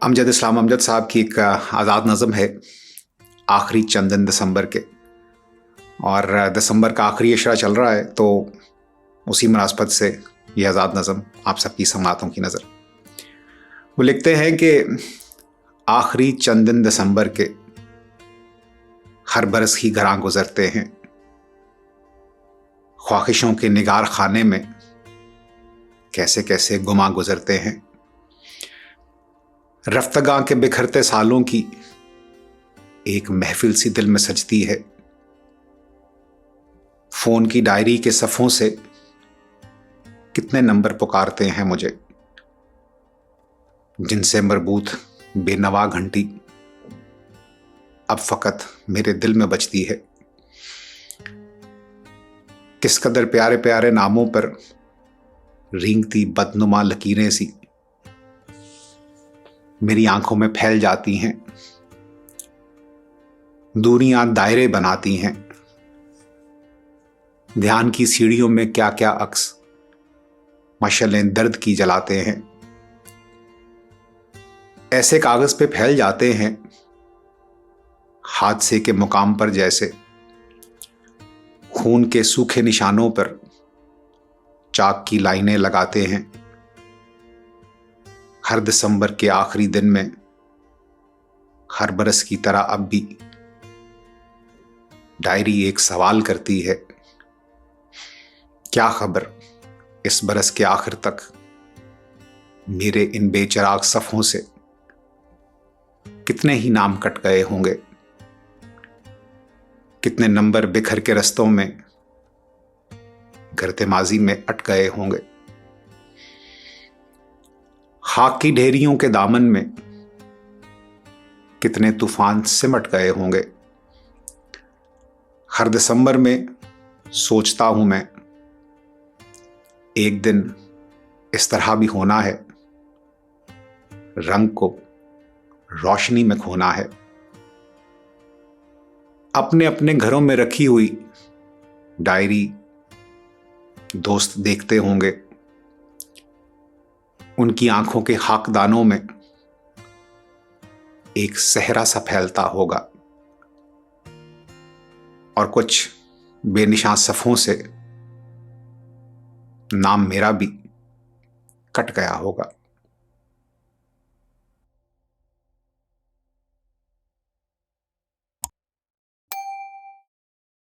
अमजद इस्लाम अमजद साहब की एक आज़ाद नज़म है आखिरी चंद दिन दिसंबर के, और दिसंबर का आखिरी इशरा चल रहा है, तो उसी मुनासबत से ये आज़ाद नज़म आप सबकी समातों की नज़र। वो लिखते हैं कि आखिरी चंद दिन दिसंबर के हर बरस ही घरां गुजरते हैं, ख्वाहिशों के निगार खाने में कैसे कैसे गुमा गुजरते हैं। रफ्तगां के बिखरते सालों की एक महफिल सी दिल में सजती है, फोन की डायरी के सफ़ों से कितने नंबर पुकारते हैं मुझे, जिनसे मरबूत बेनवा घंटी अब फ़कत मेरे दिल में बजती है। किस कदर प्यारे प्यारे नामों पर रेंगती बदनुमा लकीरें सी मेरी आंखों में फैल जाती हैं, दूरियां दायरे बनाती हैं। ध्यान की सीढ़ियों में क्या क्या अक्स मशअलें दर्द की जलाते हैं, ऐसे कागज पे फैल जाते हैं हादसे के मुकाम पर, जैसे खून के सूखे निशानों पर चाक की लाइनें लगाते हैं। हर दिसंबर के आखिरी दिन में हर बरस की तरह अब भी डायरी एक सवाल करती है, क्या खबर इस बरस के आखिर तक मेरे इन बेचराग सफ़ों से कितने ही नाम कट गए होंगे, कितने नंबर बिखर के रस्तों में गरते माजी में अट गए होंगे। खाक की ढेरियों के दामन में कितने तूफान सिमट गए होंगे। हर दिसंबर में सोचता हूं मैं, एक दिन इस तरह भी होना है, रंग को रोशनी में खोना है। अपने अपने घरों में रखी हुई डायरी दोस्त देखते होंगे, उनकी आंखों के खाकदानों में एक सहरा सा फैलता होगा, और कुछ बेनिशान सफ़ों से नाम मेरा भी कट गया होगा।